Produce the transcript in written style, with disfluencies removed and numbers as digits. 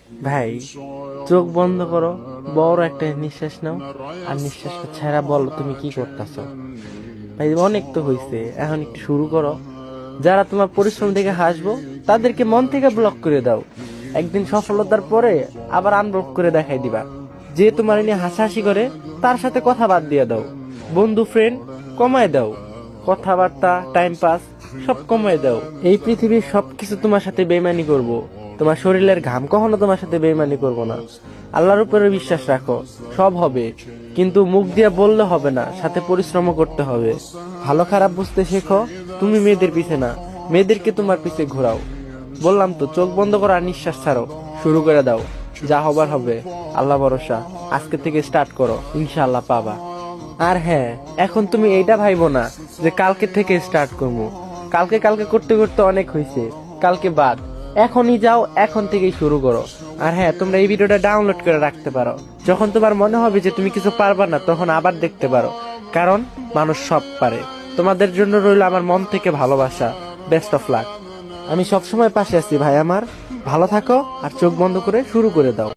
ভাই, চোখ বন্ধ করো, বড় একটা নিঃশ্বাস নাও, আর নিঃশ্বাসটা ছেড়া বলো তুমি কি করতেছো। ভাই অনেক তো হইছে, এখন একটু শুরু করো। যারা তোমার পরিশ্রম দেখে হাসবো তাদেরকে মন থেকে ব্লক করে দাও। একদিন সফলতার পরে আবার আনব্লক করে দেখাই দিবা। যে তোমার নিয়ে হাসাহাসি করে তার সাথে কথা বাদ দিয়ে দাও। বন্ধু ফ্রেন্ড কমায় দাও। কথাবার্তা টাইম পাস সব কমায় দাও। এই পৃথিবীর সবকিছু তোমার সাথে বেইমানি করব। তোমার শরীরের ঘাম কখনো তোমার সাথে বেইমানি করব না। আল্লাহর উপরে বিশ্বাস রাখো, সব হবে। কিন্তু মুখ দিয়ে বললে হবে না, সাথে পরিশ্রমও করতে হবে। ভালো খারাপ বুঝতে শেখো। তুমি মেয়েদের পিছে না, মেয়েদেরকে তোমার পিছে ঘোরাও। বললাম তো, চোখ বন্ধ করো আর নিঃশ্বাস ছাড়ো। শুরু করে দাও। যা হবার হবে। আল্লাহ ভরসা। আজকে থেকে স্টার্ট করো, ইনশাআল্লাহ পাবা। আর হ্যাঁ, এখন তুমি এইটা ভাইবো না যে কালকে থেকে স্টার্ট করবো। কালকে কালকে করতে করতে অনেক হয়েছে, কালকে বাদ। এখনই যাও, এখন থেকেই শুরু করো। আর হ্যাঁ, তোমরা এই ভিডিওটা ডাউনলোড করে রাখতে পারো। যখন তোমার মনে হবে যে তুমি কিছু পারবা না, তখন আবার দেখতে পারো। কারণ মানুষ সব পারে। তোমাদের জন্য রইল আমার মন থেকে ভালোবাসা। Best of luck. আমি সবসময় পাশে আছি ভাই আমার। ভালো থাকো আর চোখ বন্ধ করে শুরু করে দাও।